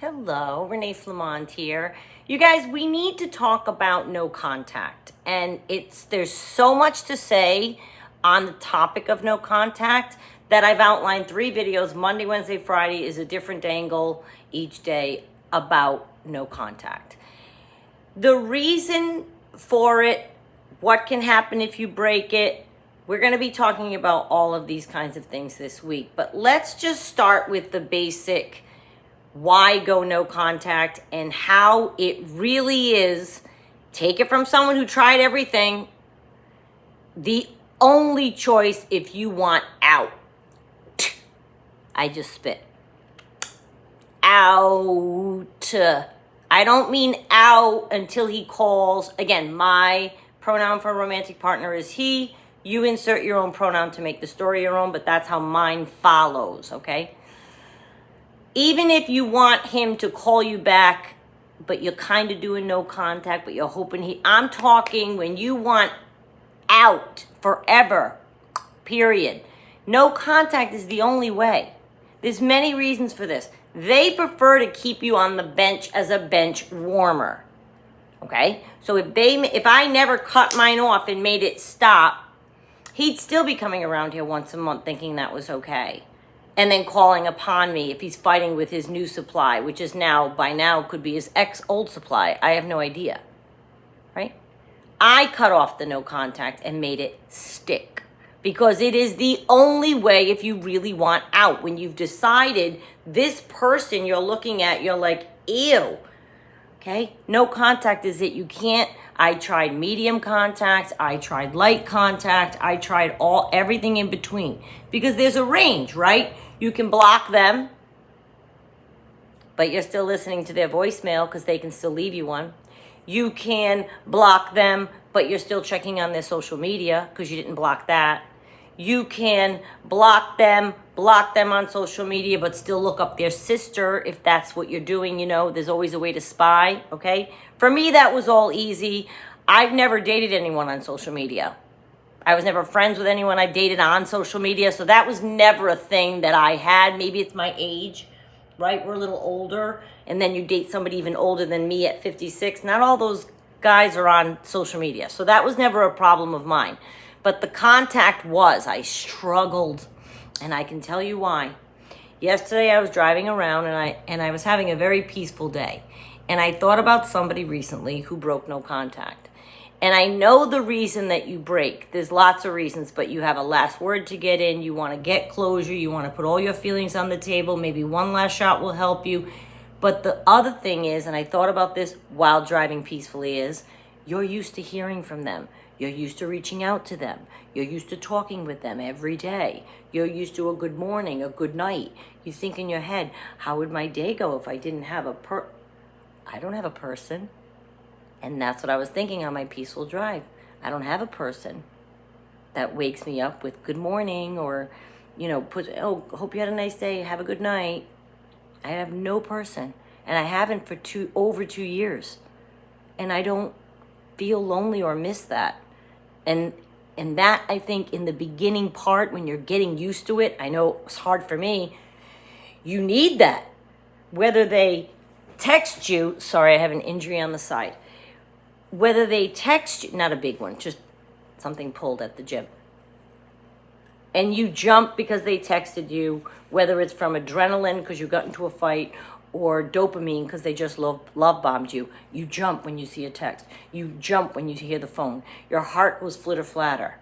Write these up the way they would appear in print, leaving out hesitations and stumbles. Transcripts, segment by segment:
Hello, Renee Flamond here. You guys, we need to talk about no contact. And there's so much to say on the topic of no contact that I've outlined 3 videos. Monday, Wednesday, Friday is a different angle each day about no contact. The reason for it, what can happen if you break it, we're going to be talking about all of these kinds of things this week. But let's just start with the basic why go no contact and how it really is. Take it from someone who tried everything. The only choice if you want out. I just spit. Out. I don't mean out until he calls. Again, my pronoun for a romantic partner is he. You insert your own pronoun to make the story your own, but that's how mine follows, okay? Even if you want him to call you back, but you're kind of doing no contact, but you're hoping I'm talking when you want out forever, period. No contact is the only way. There's many reasons for this. They prefer to keep you on the bench as a bench warmer, okay? So if I never cut mine off and made it stop, he'd still be coming around here once a month thinking that was okay. And then calling upon me if he's fighting with his new supply, which is by now could be his old supply. I have no idea, right? I cut off the no contact and made it stick because it is the only way if you really want out. When you've decided this person you're looking at, you're like, ew, okay? No contact is it. You can't. I tried medium contact. I tried light contact. I tried everything in between because there's a range, right? You can block them, but you're still listening to their voicemail because they can still leave you one. You can block them, but you're still checking on their social media because you didn't block that. You can block them on social media, but still look up their sister if that's what you're doing. You know, there's always a way to spy, okay? For me, that was all easy. I've never dated anyone on social media. I was never friends with anyone I've dated on social media, so that was never a thing that I had. Maybe it's my age, right? We're a little older, and then you date somebody even older than me at 56. Not all those guys are on social media, so that was never a problem of mine. But the contact I struggled, and I can tell you why. Yesterday I was driving around, and I was having a very peaceful day, and I thought about somebody recently who broke no contact. And I know the reason that you break. There's lots of reasons, but you have a last word to get in. You want to get closure. You want to put all your feelings on the table. Maybe one last shot will help you. But the other thing is, and I thought about this while driving peacefully, is you're used to hearing from them. You're used to reaching out to them. You're used to talking with them every day. You're used to a good morning, a good night. You think in your head, how would my day go if I didn't have I don't have a person. And that's what I was thinking on my peaceful drive. I don't have a person that wakes me up with good morning or, hope you had a nice day, have a good night. I have no person. And I haven't for over 2 years. And I don't feel lonely or miss that. And that, I think, in the beginning part, when you're getting used to it, I know it's hard for me, you need that. Whether they text you, sorry, I have an injury on the side. Whether they text you, not a big one, just something pulled at the gym. And you jump because they texted you, whether it's from adrenaline because you got into a fight or dopamine because they just love bombed you. You jump when you see a text. You jump when you hear the phone. Your heart goes flitter flatter.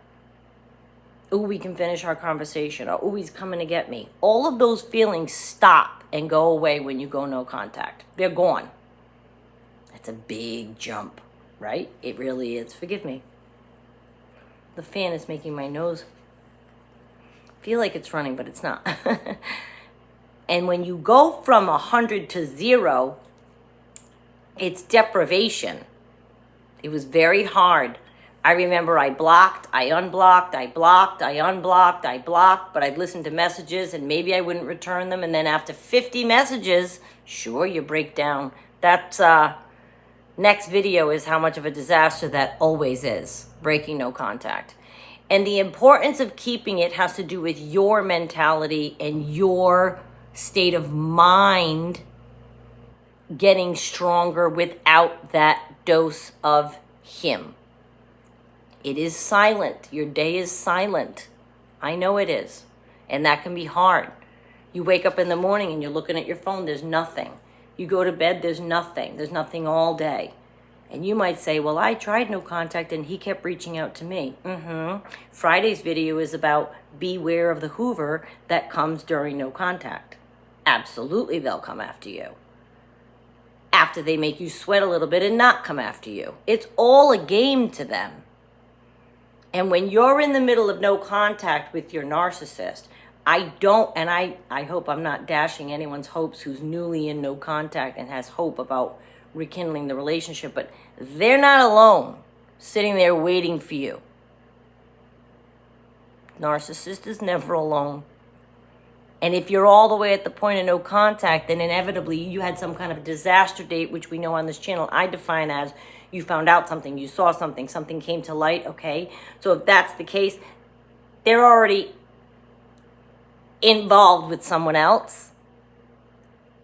Ooh, we can finish our conversation. Or, ooh, he's coming to get me. All of those feelings stop and go away when you go no contact. They're gone. It's a big jump. Right? It really is. Forgive me. The fan is making my nose feel like it's running, but it's not. And when you go from 100 to 0, it's deprivation. It was very hard. I remember I blocked, I unblocked, I blocked, I unblocked, I blocked, but I'd listen to messages and maybe I wouldn't return them. And then after 50 messages, sure, you break down. That's, next video is how much of a disaster that always is, breaking no contact. And the importance of keeping it has to do with your mentality and your state of mind getting stronger without that dose of him. It is silent. Your day is silent. I know it is. And that can be hard. You wake up in the morning and you're looking at your phone, there's nothing. You go to bed, there's nothing. There's nothing all day. And you might say, well, I tried no contact and he kept reaching out to me. Friday's video is about beware of the Hoover that comes during no contact. Absolutely, they'll come after you. After they make you sweat a little bit and not come after you. It's all a game to them. And when you're in the middle of no contact with your narcissist, I hope I'm not dashing anyone's hopes who's newly in no contact and has hope about rekindling the relationship, but they're not alone sitting there waiting for you. Narcissist is never alone. And if you're all the way at the point of no contact, then inevitably you had some kind of disaster date, which we know on this channel I define as you found out something, you saw something, something came to light, okay? So if that's the case, they're already involved with someone else.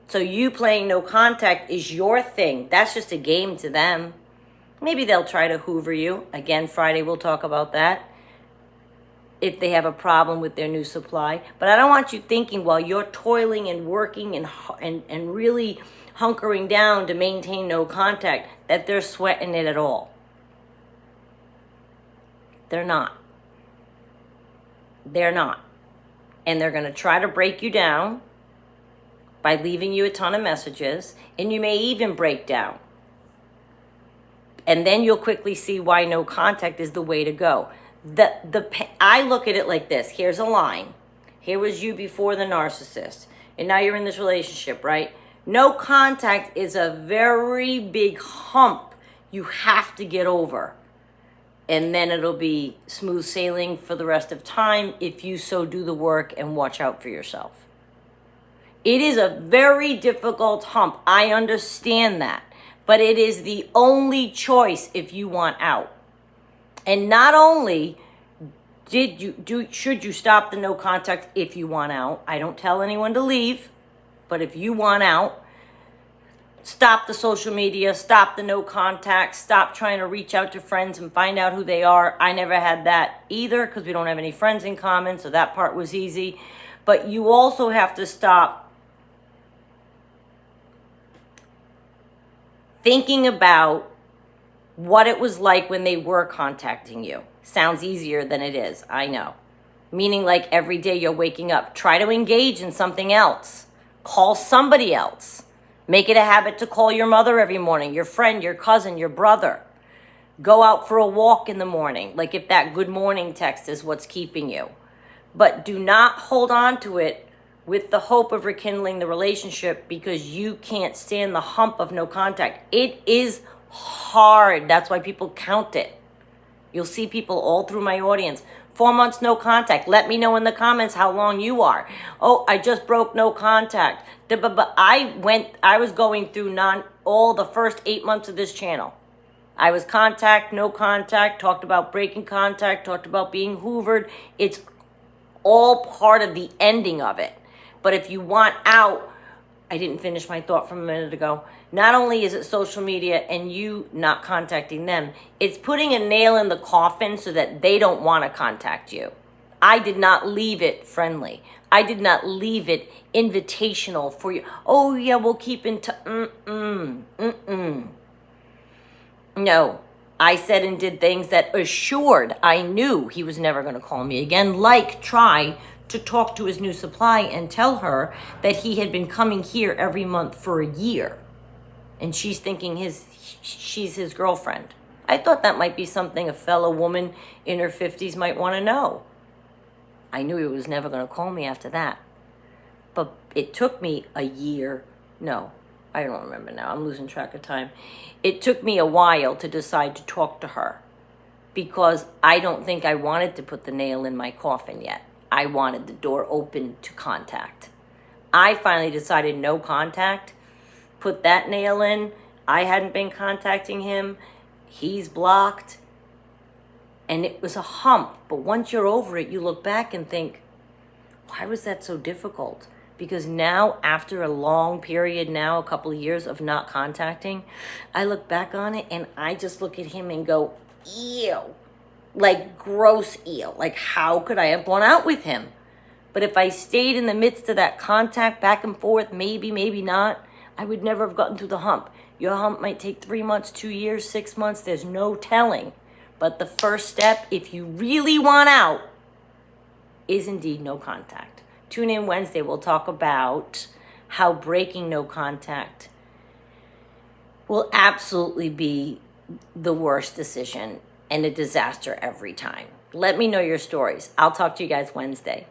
So you playing no contact is your thing. That's just a game to them. Maybe they'll try to Hoover you. Again, Friday we'll talk about that. If they have a problem with their new supply. But I don't want you thinking while you're toiling and working and really hunkering down to maintain no contact that they're sweating it at all. They're not. They're not. And they're going to try to break you down by leaving you a ton of messages, and you may even break down. And then you'll quickly see why no contact is the way to go. I look at it like this. Here's a line. Here was you before the narcissist, and now you're in this relationship, right? No contact is a very big hump you have to get over. And then it'll be smooth sailing for the rest of time if you so do the work and watch out for yourself. It is a very difficult hump. I understand that. But it is the only choice if you want out. And not only should you stop the no contact if you want out. I don't tell anyone to leave. But if you want out, stop the social media, stop the no contact, stop trying to reach out to friends and find out who they are. I never had that either because we don't have any friends in common, so that part was easy. But you also have to stop thinking about what it was like when they were contacting you. Sounds easier than it is, I know. Meaning like every day you're waking up. Try to engage in something else. Call somebody else. Make it a habit to call your mother every morning, your friend, your cousin, your brother. Go out for a walk in the morning, like if that good morning text is what's keeping you. But do not hold on to it with the hope of rekindling the relationship because you can't stand the hump of no contact. It is hard. That's why people count it. You'll see people all through my audience. 4 months no contact. Let me know in the comments how long you are. Oh, I just broke no contact. I was going through all the first 8 months of this channel. I was contact, no contact, talked about breaking contact, talked about being hoovered. It's all part of the ending of it. But if you want out, I didn't finish my thought from a minute ago. Not only is it social media and you not contacting them, it's putting a nail in the coffin so that they don't want to contact you. I did not leave it friendly. I did not leave it invitational for you. Oh, yeah, we'll keep in touch. No, I said and did things that assured I knew he was never going to call me again, like try to talk to his new supply and tell her that he had been coming here every month for a year. And she's thinking she's his girlfriend. I thought that might be something a fellow woman in her 50s might want to know. I knew he was never going to call me after that. But it took me a year. No, I don't remember now. I'm losing track of time. It took me a while to decide to talk to her because I don't think I wanted to put the nail in my coffin yet. I wanted the door open to contact. I finally decided no contact, put that nail in. I hadn't been contacting him. He's blocked. And it was a hump. But once you're over it, you look back and think, why was that so difficult? Because now, after a long period now, a couple of years of not contacting, I look back on it and I just look at him and go, ew. Like gross ew. Like how could I have gone out with him? But if I stayed in the midst of that contact back and forth, maybe, maybe not, I would never have gotten through the hump. Your hump might take 3 months, 2 years, 6 months. There's no telling. But the first step, if you really want out, is indeed no contact. Tune in Wednesday. We'll talk about how breaking no contact will absolutely be the worst decision and a disaster every time. Let me know your stories. I'll talk to you guys Wednesday.